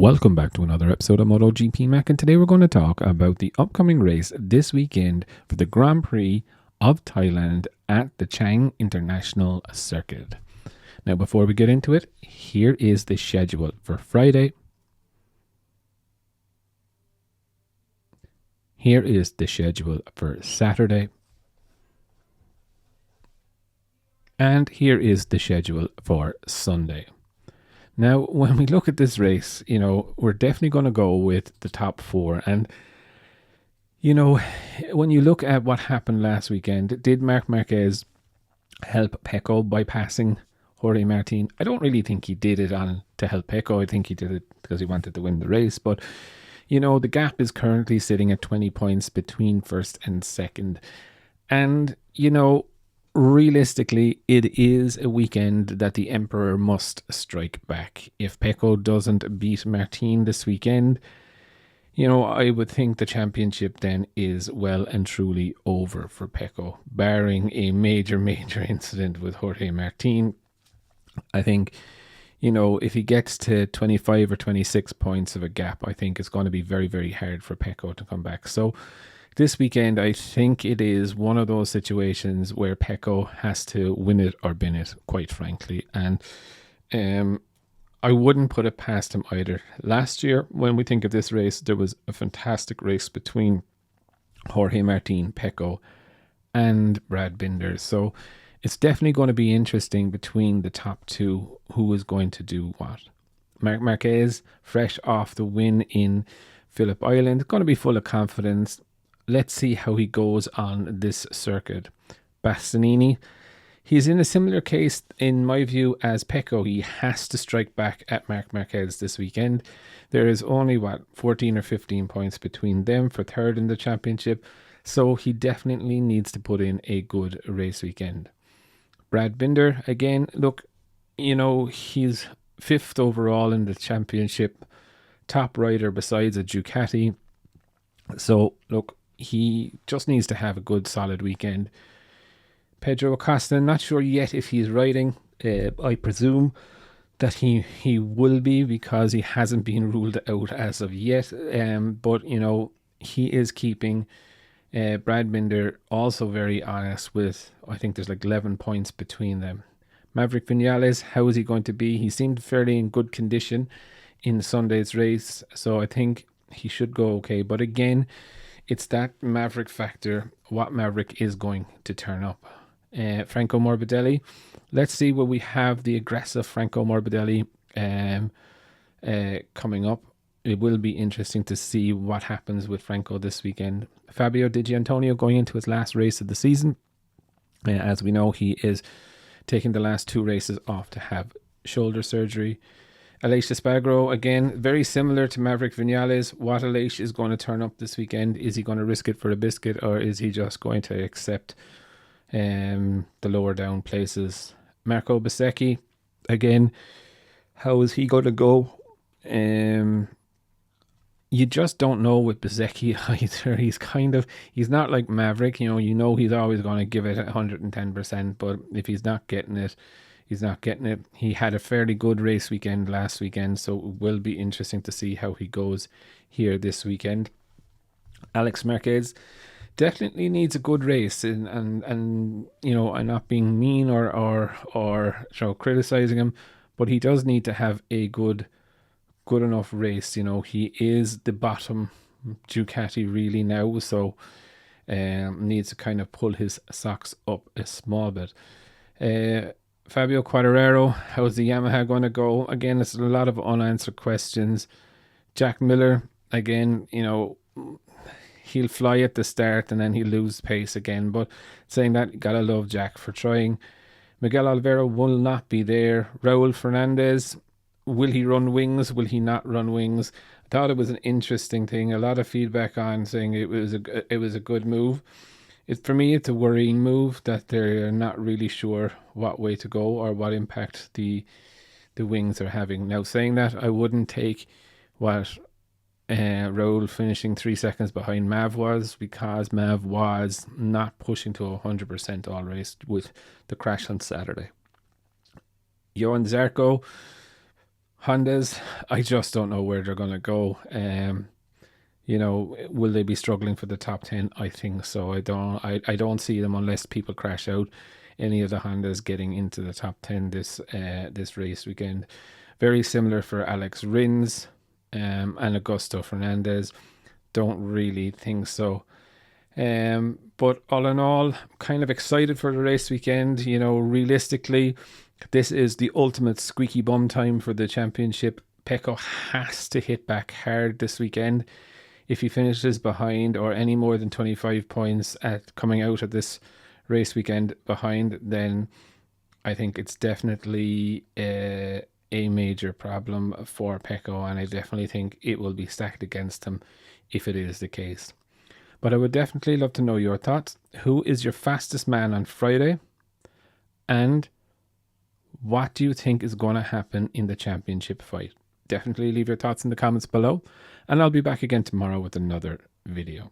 Welcome back to another episode of MotoGP Mac, and today we're going to talk about the upcoming race this weekend for the Grand Prix of Thailand at the Chang International Circuit. Now, before we get into it, here is the schedule for Friday. Here is the schedule for Saturday. And here is the schedule for Sunday. Now, when we look at this race, we're definitely going to go with the top four. And, when you look at what happened last weekend, did Marc Marquez help Pecco by passing Jorge Martin? I don't really think he did it to help Pecco. I think he did it because he wanted to win the race. But, the gap is currently sitting at 20 points between first and second. And, realistically, it is a weekend that the Emperor must strike back. If Pecco doesn't beat Martin this weekend, I would think the championship then is well and truly over for Pecco, barring a major incident with Jorge Martin. I think, if he gets to 25 or 26 points of a gap, I think it's going to be very, very hard for Pecco to come back. So this weekend, I think it is one of those situations where Pecco has to win it or bin it, quite frankly. And I wouldn't put it past him either. Last year, when we think of this race, there was a fantastic race between Jorge Martin, Pecco, and Brad Binder. So it's definitely going to be interesting between the top two who is going to do what. Marc Marquez, fresh off the win in Phillip Island, going to be full of confidence. Let's see how he goes on this circuit. Bastianini, he's in a similar case, in my view, as Pecco. He has to strike back at Marc Marquez this weekend. There is only, 14 or 15 points between them for third in the championship. So he definitely needs to put in a good race weekend. Brad Binder, again, look, he's fifth overall in the championship. Top rider besides a Ducati. So, look, he just needs to have a good, solid weekend. Pedro Acosta, not sure yet if he's riding. I presume that he will be because he hasn't been ruled out as of yet. But, he is keeping Brad Binder also very honest with, I think there's 11 points between them. Maverick Vinales, how is he going to be? He seemed fairly in good condition in Sunday's race. So I think he should go okay. But again, it's that Maverick factor, what Maverick is going to turn up. Franco Morbidelli, let's see where we have the aggressive Franco Morbidelli coming up. It will be interesting to see what happens with Franco this weekend. Fabio Di Giannantonio going into his last race of the season. As we know, he is taking the last two races off to have shoulder surgery. Aleix Espargaro, again, very similar to Maverick Vinales. What Aleix is going to turn up this weekend? Is he going to risk it for a biscuit, or is he just going to accept the lower down places? Marco Bezzecchi, again, how is he going to go? You just don't know with Bezzecchi either. He's not like Maverick. He's always going to give it 110%, but if he's not getting it, he's not getting it. He had a fairly good race weekend last weekend, so it will be interesting to see how he goes here this weekend. Alex Marquez definitely needs a good race, and I'm not being mean or criticizing him, but he does need to have a good enough race. He is the bottom Ducati really now, so needs to kind of pull his socks up a small bit. Fabio Quartararo, how's the Yamaha going to go? Again, it's a lot of unanswered questions. Jack Miller, again, he'll fly at the start and then he'll lose pace again. But saying that, gotta love Jack for trying. Miguel Oliveira will not be there. Raul Fernandez, will he run wings? Will he not run wings? I thought it was an interesting thing. A lot of feedback on saying it was a good move. For me, it's a worrying move that they're not really sure what way to go or what impact the wings are having. Now, saying that, I wouldn't take what Raul finishing 3 seconds behind Mav was, because Mav was not pushing to 100% all race with the crash on Saturday. Johan Zarco, Hondas, I just don't know where they're going to go. Will they be struggling for the top 10? I think so. I don't see them unless people crash out. Any of the Hondas getting into the top 10 this race weekend. Very similar for Alex Rins and Augusto Fernandez. Don't really think so. But all in all, kind of excited for the race weekend. Realistically, this is the ultimate squeaky bum time for the championship. Pecco has to hit back hard this weekend. If he finishes behind or any more than 25 points at coming out of this race weekend behind, then I think it's definitely a major problem for Pecco, and I definitely think it will be stacked against him if it is the case. But I would definitely love to know your thoughts. Who is your fastest man on Friday? And what do you think is going to happen in the championship fight? Definitely leave your thoughts in the comments below. And I'll be back again tomorrow with another video.